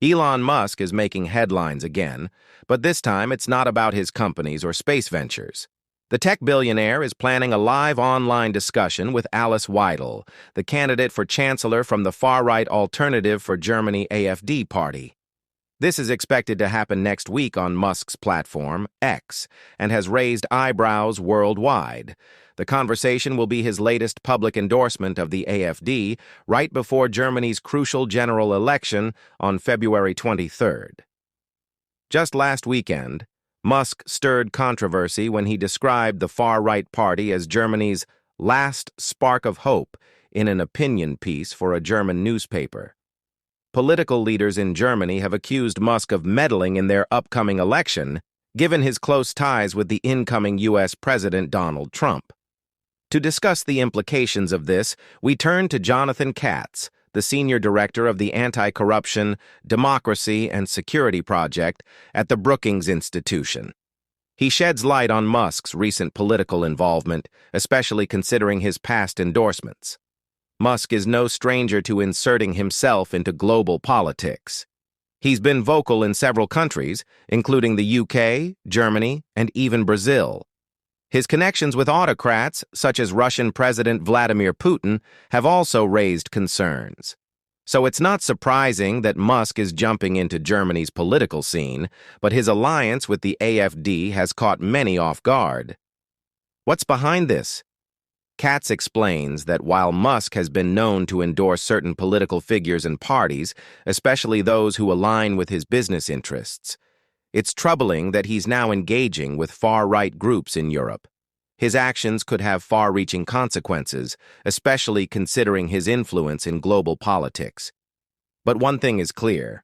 Elon Musk is making headlines again, but this time it's not about his companies or space ventures. The tech billionaire is planning a live online discussion with Alice Weidel, the candidate for chancellor from the far-right Alternative for Germany AfD party. This is expected to happen next week on Musk's platform, X, and has raised eyebrows worldwide. The conversation will be his latest public endorsement of the AfD right before Germany's crucial general election on February 23rd. Just last weekend, Musk stirred controversy when he described the far-right party as Germany's last spark of hope in an opinion piece for a German newspaper. Political leaders in Germany have accused Musk of meddling in their upcoming election, given his close ties with the incoming U.S. President Donald Trump. To discuss the implications of this, we turn to Jonathan Katz, the senior director of the Anti-Corruption, Democracy, and Security Project at the Brookings Institution. He sheds light on Musk's recent political involvement, especially considering his past endorsements. Musk is no stranger to inserting himself into global politics. He's been vocal in several countries, including the UK, Germany, and even Brazil. His connections with autocrats, such as Russian President Vladimir Putin, have also raised concerns. So it's not surprising that Musk is jumping into Germany's political scene, but his alliance with the AfD has caught many off guard. What's behind this? Katz explains that while Musk has been known to endorse certain political figures and parties, especially those who align with his business interests, it's troubling that he's now engaging with far-right groups in Europe. His actions could have far-reaching consequences, especially considering his influence in global politics. But one thing is clear.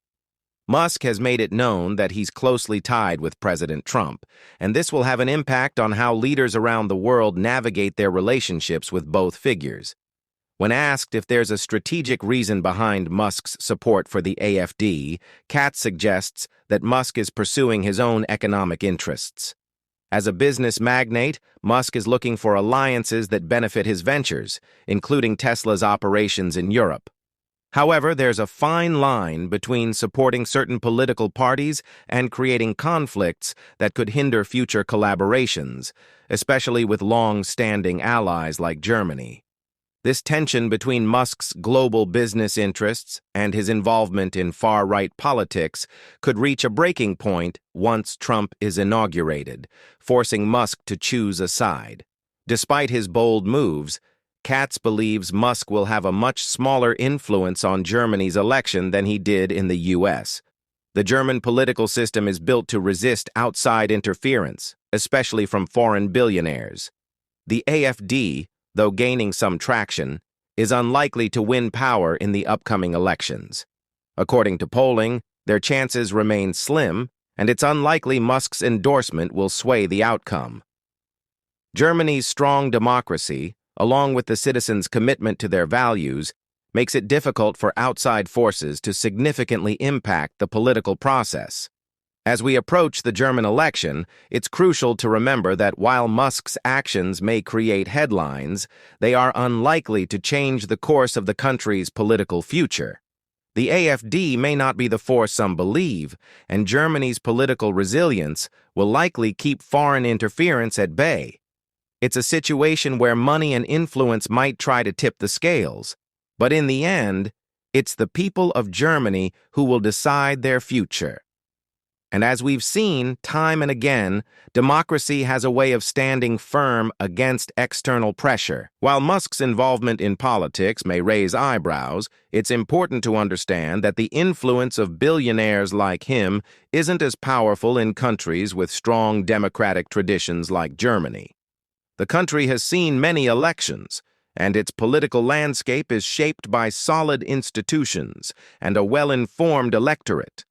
Musk has made it known that he's closely tied with President Trump, and this will have an impact on how leaders around the world navigate their relationships with both figures. When asked if there's a strategic reason behind Musk's support for the AfD, Katz suggests that Musk is pursuing his own economic interests. As a business magnate, Musk is looking for alliances that benefit his ventures, including Tesla's operations in Europe. However, there's a fine line between supporting certain political parties and creating conflicts that could hinder future collaborations, especially with long-standing allies like Germany. This tension between Musk's global business interests and his involvement in far-right politics could reach a breaking point once Trump is inaugurated, forcing Musk to choose a side. Despite his bold moves, Katz believes Musk will have a much smaller influence on Germany's election than he did in the U.S. The German political system is built to resist outside interference, especially from foreign billionaires. The AfD, though gaining some traction, is unlikely to win power in the upcoming elections. According to polling, their chances remain slim, and it's unlikely Musk's endorsement will sway the outcome. Germany's strong democracy, along with the citizens' commitment to their values, makes it difficult for outside forces to significantly impact the political process. As we approach the German election, it's crucial to remember that while Musk's actions may create headlines, they are unlikely to change the course of the country's political future. The AfD may not be the force some believe, and Germany's political resilience will likely keep foreign interference at bay. It's a situation where money and influence might try to tip the scales, but in the end, it's the people of Germany who will decide their future. And as we've seen time and again, democracy has a way of standing firm against external pressure. While Musk's involvement in politics may raise eyebrows, it's important to understand that the influence of billionaires like him isn't as powerful in countries with strong democratic traditions like Germany. The country has seen many elections, and its political landscape is shaped by solid institutions and a well-informed electorate.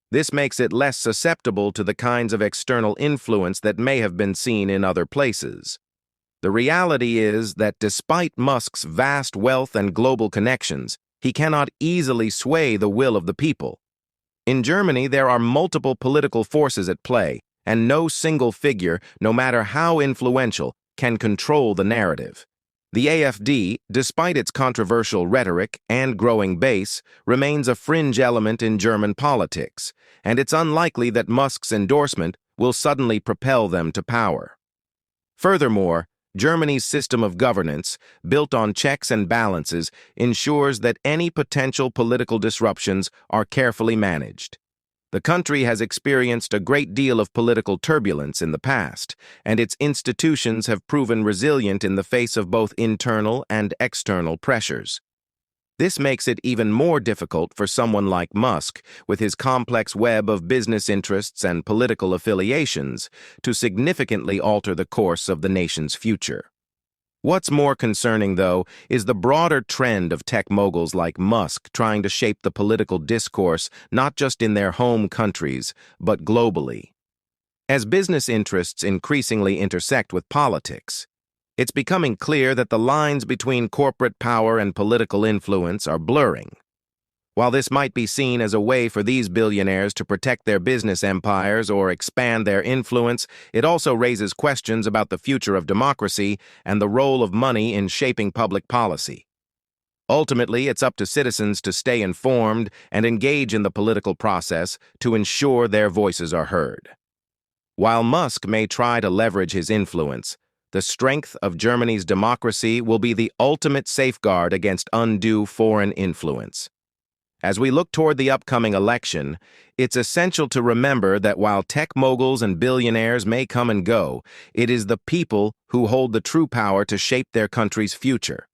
This makes it less susceptible to the kinds of external influence that may have been seen in other places. The reality is that despite Musk's vast wealth and global connections, he cannot easily sway the will of the people. In Germany, there are multiple political forces at play, and no single figure, no matter how influential, can control the narrative. The AfD, despite its controversial rhetoric and growing base, remains a fringe element in German politics, and it's unlikely that Musk's endorsement will suddenly propel them to power. Furthermore, Germany's system of governance, built on checks and balances, ensures that any potential political disruptions are carefully managed. The country has experienced a great deal of political turbulence in the past, and its institutions have proven resilient in the face of both internal and external pressures. This makes it even more difficult for someone like Musk, with his complex web of business interests and political affiliations, to significantly alter the course of the nation's future. What's more concerning, though, is the broader trend of tech moguls like Musk trying to shape the political discourse not just in their home countries, but globally. As business interests increasingly intersect with politics, it's becoming clear that the lines between corporate power and political influence are blurring. While this might be seen as a way for these billionaires to protect their business empires or expand their influence, it also raises questions about the future of democracy and the role of money in shaping public policy. Ultimately, it's up to citizens to stay informed and engage in the political process to ensure their voices are heard. While Musk may try to leverage his influence, the strength of Germany's democracy will be the ultimate safeguard against undue foreign influence. As we look toward the upcoming election, it's essential to remember that while tech moguls and billionaires may come and go, it is the people who hold the true power to shape their country's future.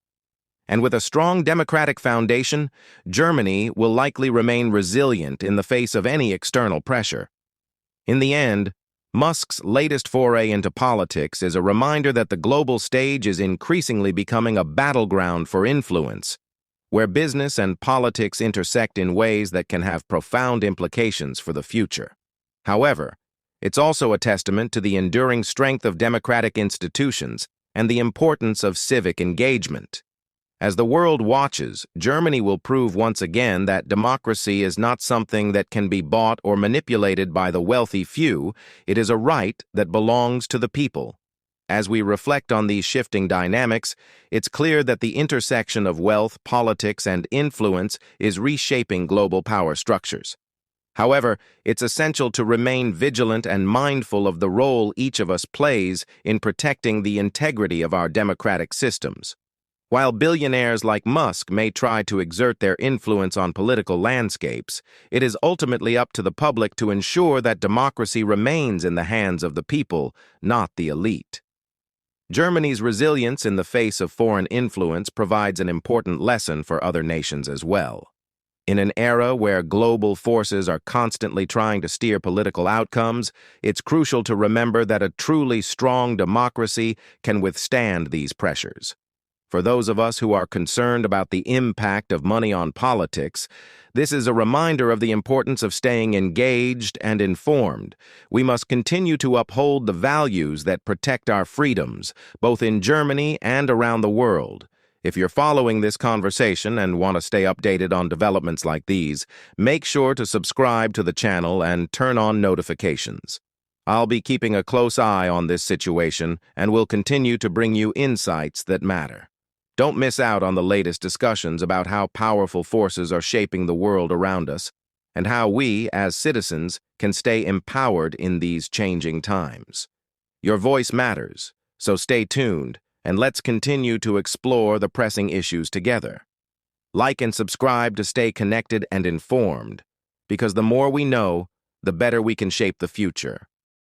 And with a strong democratic foundation, Germany will likely remain resilient in the face of any external pressure. In the end, Musk's latest foray into politics is a reminder that the global stage is increasingly becoming a battleground for influence, where business and politics intersect in ways that can have profound implications for the future. However, it's also a testament to the enduring strength of democratic institutions and the importance of civic engagement. As the world watches, Germany will prove once again that democracy is not something that can be bought or manipulated by the wealthy few. It is a right that belongs to the people. As we reflect on these shifting dynamics, it's clear that the intersection of wealth, politics, and influence is reshaping global power structures. However, it's essential to remain vigilant and mindful of the role each of us plays in protecting the integrity of our democratic systems. While billionaires like Musk may try to exert their influence on political landscapes, it is ultimately up to the public to ensure that democracy remains in the hands of the people, not the elite. Germany's resilience in the face of foreign influence provides an important lesson for other nations as well. In an era where global forces are constantly trying to steer political outcomes, it's crucial to remember that a truly strong democracy can withstand these pressures. For those of us who are concerned about the impact of money on politics, this is a reminder of the importance of staying engaged and informed. We must continue to uphold the values that protect our freedoms, both in Germany and around the world. If you're following this conversation and want to stay updated on developments like these, make sure to subscribe to the channel and turn on notifications. I'll be keeping a close eye on this situation and will continue to bring you insights that matter. Don't miss out on the latest discussions about how powerful forces are shaping the world around us and how we, as citizens, can stay empowered in these changing times. Your voice matters, so stay tuned and let's continue to explore the pressing issues together. Like and subscribe to stay connected and informed, because the more we know, the better we can shape the future.